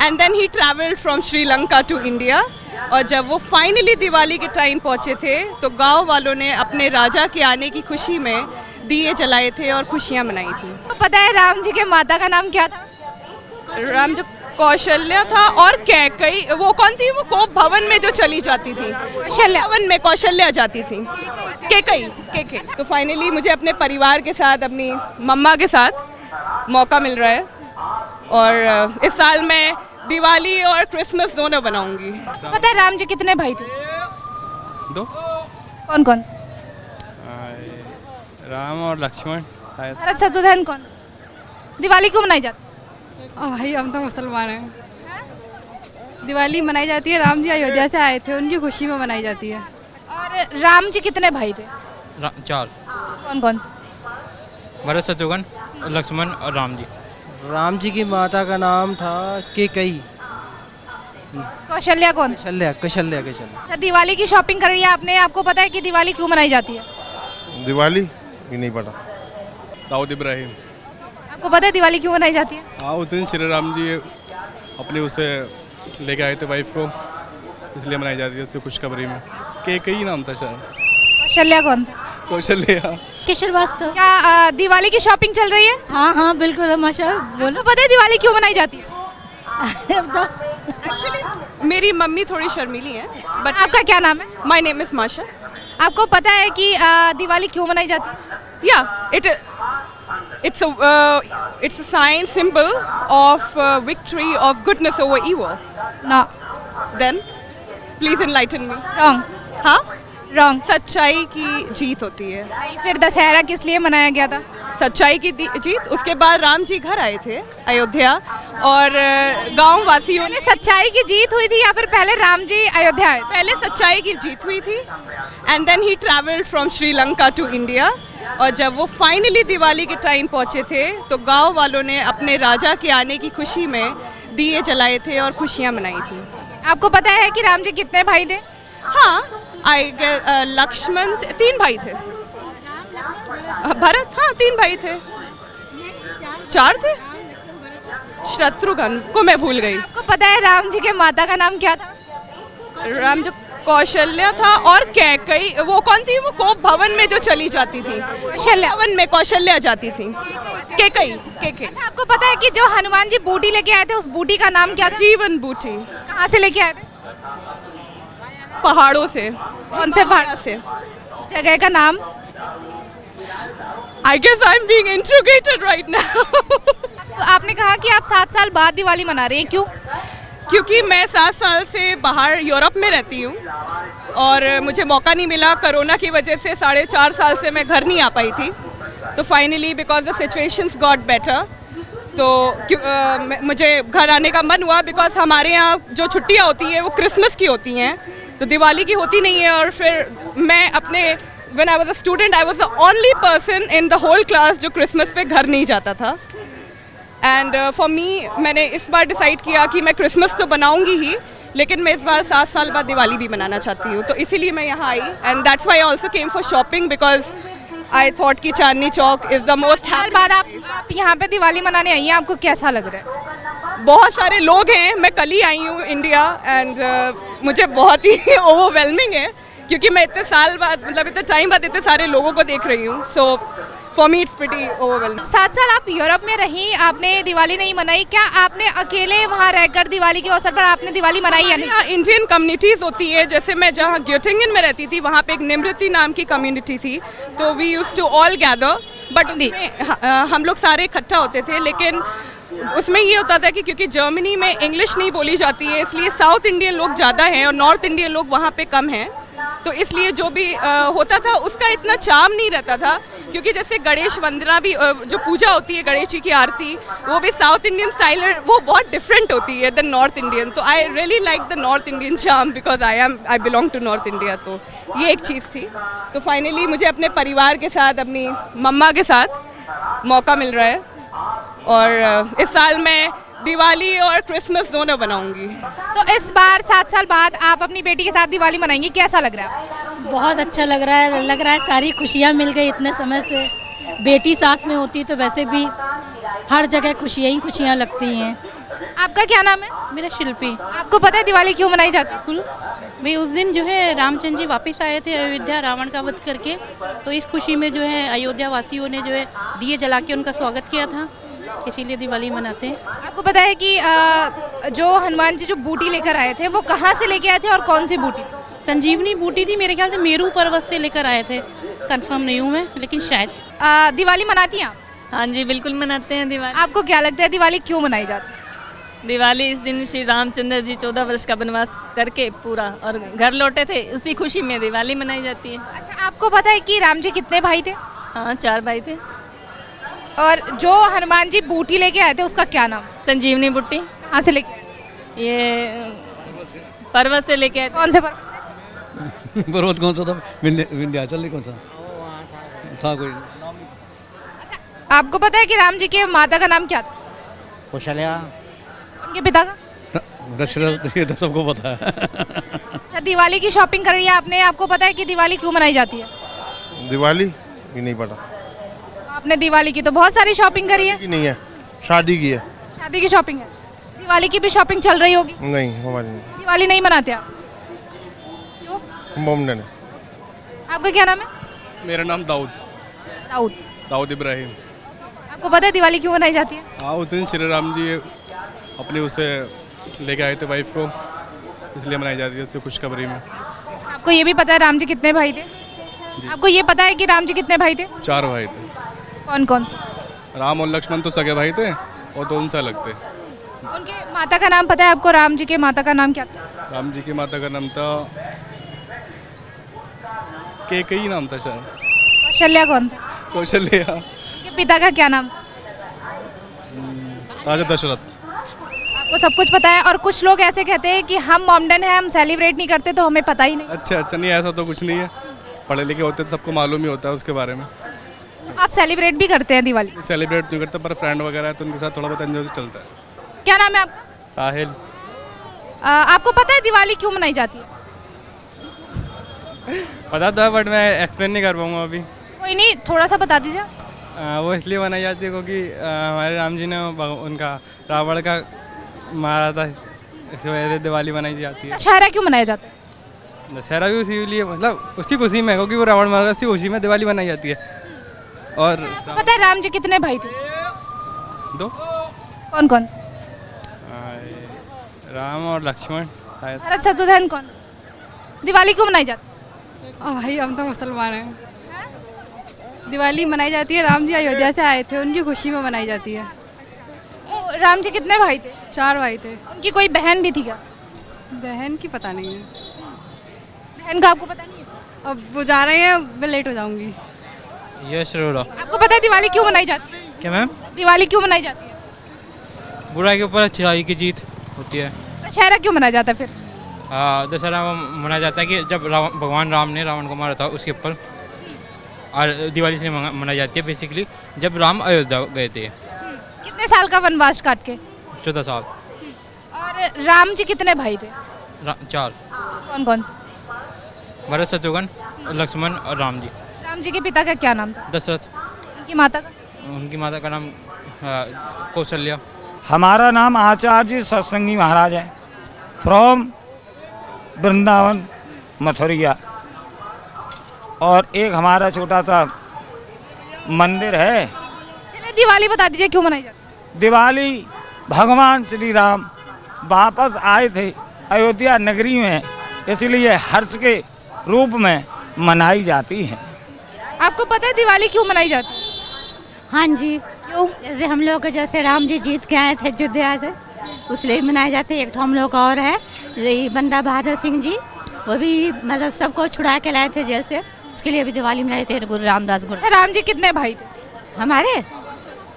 And then he travelled from Sri Lanka to India. और जब वो फाइनली दिवाली के टाइम पहुँचे थे तो गांव वालों ने अपने राजा के आने की खुशी में दिए जलाए थे और खुशियाँ मनाई थी। तो पता है राम जी के माता का नाम क्या था? राम जो कौशल्या था और कैकई, वो कौन थी? वो कोप भवन में जो चली जाती थी, कौशल्या। भवन में कौशल्या जाती थी, कैकई। तो फाइनली मुझे अपने परिवार के साथ, अपनी मम्मा के साथ मौका मिल रहा है और इस साल मैं दिवाली और क्रिसमस दोनों बनाऊंगी। पता है राम जी कितने भाई थे? 2। कौन कौन? राम और लक्ष्मण शायद। भरत शत्रुघ्न कौन? दिवाली क्यों मनाई जाती भाई हम तो मुसलमान हैं। दिवाली मनाई जाती है, राम जी अयोध्या से आए थे, उनकी खुशी में मनाई जाती है। और राम जी कितने भाई थे? 4। कौन कौन से? भरत शत्रुघ्न, लक्ष्मण और राम जी। राम जी की माता का नाम था केकई। कौशल्या कौन? कौशल्या कौशल्या। अच्छा, दिवाली की शॉपिंग कर रही है आपने। आपको पता है कि दिवाली क्यों मनाई जाती है? दिवाली ये नहीं पता। दाऊद इब्राहिम। आपको पता है दिवाली क्यों मनाई जाती है? हाँ, उस दिन श्री राम जी अपने उसे लेके आए थे वाइफ को, इसलिए मनाई जाती है उससे खुशखबरी में। केकई नाम था शायद। कौशल्या कौन? कौशल्या। किशोर वास्तव। क्या दिवाली की शॉपिंग चल रही है? हाँ हाँ बिल्कुल माशा बोलो। आपको पता है दिवाली क्यों मनाई जाती है? एक्चुअली मेरी मम्मी थोड़ी शर्मीली है, बट आपका क्या नाम है? माय नेम इज माशा। आपको पता है कि दिवाली क्यों मनाई जाती है? या it's a sign symbol of victory of goodness over evil. No, Then please enlighten me. Wrong. हाँ, रॉन्ग। सच्चाई की जीत होती है। नहीं, फिर दशहरा किस लिए मनाया गया था? सच्चाई की जीत। उसके बाद राम जी घर आए थे अयोध्या और गांव वासियों ने पहले सच्चाई की जीत हुई थी या फिर पहले राम जी अयोध्या आए थे? पहले सच्चाई की जीत हुई थी and then he travelled from Sri Lanka to India. और जब वो फाइनली दिवाली के टाइम पहुँचे थे तो गांव वालों ने अपने राजा के आने की खुशी में दिए जलाए थे और खुशियाँ मनाई थी। आपको पता है कि राम जी कितने भाई थे? हाँ, लक्ष्मण 3 भाई थे। भरत, हाँ 3 भाई थे। 4 थे। शत्रुघ्न को मैं भूल गई। आपको पता है राम जी के माता का नाम क्या था? राम जो कौशल्या था और कैकई, वो कौन थी? वो कोप भवन में जो चली जाती थी, कौशल्या। भवन में कौशल्या जाती थी, कैकई। अच्छा, आपको पता है कि जो हनुमान जी बूटी लेके आए थे उस बूटी का नाम क्या था? जीवन बूटी। कहाँ से लेके आए थे? पहाड़ों से। कौन से पहाड़ से? जगह का नाम? I guess I'm being interrogated right now. आपने कहा कि आप 7 साल बाद दिवाली मना रहे हैं, क्यों? क्योंकि मैं 7 साल से बाहर यूरोप में रहती हूँ और मुझे मौका नहीं मिला। कोरोना की वजह से 4.5 साल से मैं घर नहीं आ पाई थी। तो finally because the situations got better तो मुझे घर आने का मन हुआ। बिकॉज हमारे यहाँ जो छुट्टियाँ होती हैं वो क्रिसमस की होती हैं, तो दिवाली की होती नहीं है। और फिर मैं अपने when I was a student, I was the only person in the whole class जो क्रिसमस पे घर नहीं जाता था। एंड फॉर मी, मैंने इस बार डिसाइड किया कि मैं क्रिसमस तो बनाऊंगी ही, लेकिन मैं इस बार 7 साल बाद दिवाली भी मनाना चाहती हूँ। तो इसीलिए मैं यहाँ आई and that's why I also came for shopping because I thought कि Chandni Chowk is the most. 7 साल बाद आप यहाँ पे दिवाली मनाने आई हैं, आपको कैसा लग रहा है? बहुत सारे लोग हैं, मैं कल ही आई हूँ इंडिया एंड मुझे बहुत ही ओवरवेलमिंग है क्योंकि मैं इतने साल बाद, मतलब इतने टाइम बाद इतने सारे लोगों को देख रही हूँ। So for me it's pretty overwhelming. 7 साल आप यूरोप में रही, आपने दिवाली नहीं मनाई। क्या आपने अकेले वहाँ रहकर दिवाली के अवसर पर आपने दिवाली मनाई या नहीं? यहाँ इंडियन कम्युनिटीज़ होती है, जैसे मैं जहाँ ग्योटिंगन में रहती थी वहाँ पे एक निमृति नाम की कम्युनिटी थी, तो we used to all gather, but हम लोग सारे इकट्ठा होते थे। लेकिन उसमें ये होता था कि क्योंकि जर्मनी में इंग्लिश नहीं बोली जाती है, इसलिए साउथ इंडियन लोग ज़्यादा हैं और नॉर्थ इंडियन लोग वहाँ पे कम हैं। तो इसलिए जो भी होता था उसका इतना चार्म नहीं रहता था, क्योंकि जैसे गणेश वंदना भी, जो पूजा होती है गणेश जी की आरती, वो भी साउथ इंडियन स्टाइल, वो बहुत डिफरेंट होती है देन नॉर्थ इंडियन। तो I really like the North Indian charm because I belong to North India. तो ये एक चीज़ थी। तो फाइनली मुझे अपने परिवार के साथ, अपनी मम्मा के साथ मौका मिल रहा है और इस साल मैं दिवाली और क्रिसमस दोनों बनाऊंगी। तो इस बार 7 साल बाद आप अपनी बेटी के साथ दिवाली मनाएंगी, कैसा लग रहा है? बहुत अच्छा लग रहा है, सारी खुशियाँ मिल गई इतने समय से। बेटी साथ में होती तो वैसे भी हर जगह खुशियाँ ही खुशियाँ लगती हैं। आपका क्या नाम है? मेरा शिल्पी। आपको पता है दिवाली क्यों मनाई जाती है? कुल भाई उस दिन जो है रामचंद्र जी वापस आए थे अयोध्या रावण का वध करके, तो इस खुशी में जो है अयोध्या वासियों ने जो है दिए जला के उनका स्वागत किया था, इसीलिए दिवाली मनाते हैं। आपको पता है कि जो हनुमान जी जो बूटी लेकर आए थे वो कहाँ से लेके आए थे और कौन सी बूटी थी? संजीवनी बूटी थी, मेरे ख्याल से मेरू पर्वत से लेकर आए थे, कंफर्म नहीं हूँ मैं, लेकिन शायद। दिवाली मनाती हैं आप? हाँ जी, बिल्कुल मनाते हैं दिवाली। आपको क्या लगता है दिवाली क्यों मनाई जाती है? दिवाली इस दिन श्री रामचंद्र जी 14 वर्ष का वनवास करके पूरा और घर लौटे थे, उसी खुशी में दिवाली मनाई जाती है। अच्छा, आपको पता है कि राम जी कितने भाई थे? हाँ, 4 भाई थे। और जो हनुमान जी बूटी लेके आए थे उसका क्या नाम? संजीवनी बुट्टी। कहाँ से लेके आए? ये पर्वत से लेके आए थे। कौन से पर्वत से? पर्वत कौन सा था? विंध्याचल नहीं, कौन सा था कोई? आपको पता है कि राम जी के माता का नाम क्या था? कौशल्या। उनके पिता का? दशरथ। ये तो सबको पता है। अच्छा, दिवाली की शॉपिंग कर रही है आपने, आपको पता है कि दिवाली क्यों मनाई जाती है? दिवाली की नहीं पता। आपने दिवाली की तो बहुत सारी शॉपिंग करी है। की नहीं है, शादी की है। शादी की शॉपिंग है, दिवाली की भी शॉपिंग चल रही होगी। नहीं, हमारी नहीं। दिवाली नहीं मनाते आप? क्यों? मोमडन है। आपका क्या नाम है? मेरा नाम दाऊद दाऊद। दाऊद इब्राहिम। आपको पता है दिवाली क्यों मनाई जाती है? हाँ, उस दिन श्री राम जी अपने उसे लेके आए थे वाइफ को, इसलिए मनाई जाती है उससे खुशखबरी में। आपको ये भी पता है राम जी कितने भाई थे? आपको ये पता है कि राम जी कितने भाई थे? 4 भाई थे। कौन कौन से? राम और लक्ष्मण तो सगे भाई थे और 2 उनसे अलग थे। उनके माता का नाम पता है आपको? राम जी के माता का नाम क्या था? राम जी की माता का नाम था कैकेयी नाम था शायद। कौशल्या कौन था? कौशल्या। उनके पिता का क्या नाम था? राजा दशरथ। आपको सब कुछ पता है। और कुछ लोग ऐसे कहते हैं कि हम मॉमडन हैं, हम सेलिब्रेट नहीं करते तो हमें पता ही नहीं। अच्छा, नहीं ऐसा तो कुछ नहीं है, पढ़े लिखे होते तो सबको मालूम ही होता है उसके बारे में। आप सेलिब्रेट भी करते हैं दिवाली? सेलिब्रेट नहीं करते, पर फ्रेंड वगैरह है तो उनके साथ थोड़ा बहुत एंजॉय चलता है। क्या नाम है आपका? साहिल। आपको पता है दिवाली क्यों मनाई जाती है? पता था बट मैं एक्सप्लेन नहीं कर पाऊँगा अभी। कोई नहीं, थोड़ा सा बता दीजिए। वो इसलिए मनाई जाती है क्योंकि हमारे राम जी ने उनका रावण का मारा था, इस वजह से दिवाली मनाई जाती है। दशहरा क्यों मनाया जाता है? दशहरा भी उसी लिए, मतलब उसकी खुशी में, क्योंकि वो रावण मारा, उसी खुशी में दिवाली मनाई जाती है। और आपको पता है राम जी कितने भाई थे? 2। कौन कौन? राम और लक्ष्मण शायद। भरत शत्रुघ्न कौन? दिवाली क्यों मनाई जाती है? भाई हम तो मुसलमान हैं। दिवाली मनाई जाती है, राम जी अयोध्या से आए थे, उनकी खुशी में मनाई जाती है। तो राम जी कितने भाई थे? 4 भाई थे। उनकी कोई बहन भी थी क्या? बहन की पता नहीं है। बहन का आपको पता नहीं है? अब वो जा रहे हैं, मैं लेट हो जाऊंगी। यश अरोड़ा। आपको पता है दिवाली क्यों मनाई जाती है? क्या मैम? दिवाली क्यों मनाई जाती है? बुराई के ऊपर अच्छाई की जीत होती है। दशहरा क्यों मनाया जाता है फिर? दशहरा मनाया जाता है कि जब भगवान राम ने रावण को मारा था उसके ऊपर, और दिवाली इसलिए मनाई जाती है बेसिकली जब राम अयोध्या गए थे। कितने साल का वनवास काट के? 14 साल। और राम जी कितने भाई थे? 4। कौन कौन से? भरत शत्रुघ्न, लक्ष्मण और राम जी। राम जी के पिता का क्या नाम था? दशरथ। उनकी माता का? उनकी माता का नाम कौशल्या। हमारा नाम आचार्य सत्संगी महाराज है, फ्रॉम वृंदावन मथुरिया। और एक हमारा छोटा सा मंदिर है। चलिए दिवाली बता दीजिए क्यों मनाई जाती है? दिवाली भगवान श्री राम वापस आए थे अयोध्या नगरी में, इसलिए हर्ष के रूप में मनाई जाती है। आपको पता है दिवाली क्यों मनाई जाती है? हाँ जी, क्यों? जैसे हम लोग जैसे राम जी जीत के आए थे अयोध्या से, उसलिए मनाए जाते हैं। एक तो हम लोग और है ये बंदा बहादुर सिंह जी, वो भी मतलब सबको छुड़ा के लाए थे जेल से, उसके लिए भी दिवाली मनाए थे। गुरु रामदास गुरु। अच्छा, राम जी कितने भाई थे? हमारे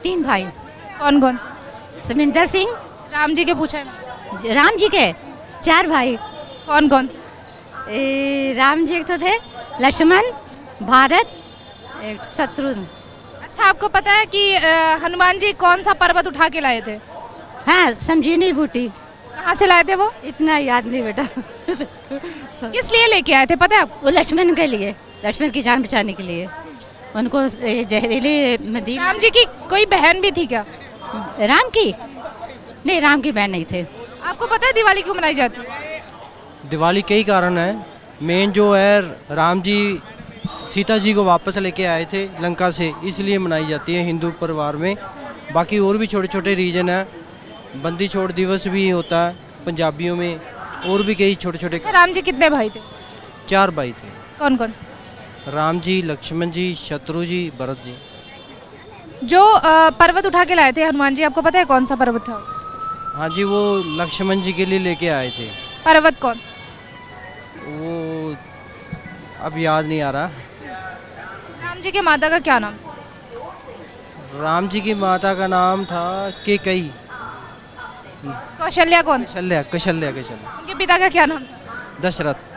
3 भाई। कौन कौन से? समिंदर सिंह। राम जी के पूछा है मैंने। राम जी के 4 भाई। कौन कौन से? राम जी एक तो थे लक्ष्मण, भारत, एक शत्रुघ्न। अच्छा, आपको पता है कि हनुमान जी कौन सा पर्वत उठा के लाए थे? हाँ, संजीवनी बूटी। कहाँ से लाए थे वो? इतना याद नहीं बेटा। किस लिए लेके आए थे पता है आपको? वो लक्ष्मण के लिए, लक्ष्मण की जान बचाने के लिए। उनको जहरीली राम जी की कोई बहन भी थी क्या? राम की नहीं, राम की बहन नहीं थे। आपको पता है दिवाली क्यों मनाई जाती है? दिवाली कई कारण है। मेन जो है राम जी सीता जी को वापस लेके आए थे लंका से, इसलिए मनाई जाती है हिंदू परिवार में। बाकी और भी छोटे छोटे रीजन है, बंदी छोड़ दिवस भी होता है पंजाबियों में, और भी कई छोटे छोटे। अच्छा, राम जी कितने भाई थे? 4 भाई थे, कौन कौन? राम जी, लक्ष्मण जी, शत्रु जी, भरत जी। जो पर्वत उठा के लाए थे हनुमान जी, आपको पता है कौन सा पर्वत था? हाँ जी, वो लक्ष्मण जी के लिए लेके आए थे। पर्वत कौन? वो अब याद नहीं आ रहा। राम जी के माता का क्या नाम? राम जी की माता का नाम था केकई। कौशल्या कौन? कौशल्या, कौशल्या, कौशल्या। उनके पिता का क्या नाम? दशरथ।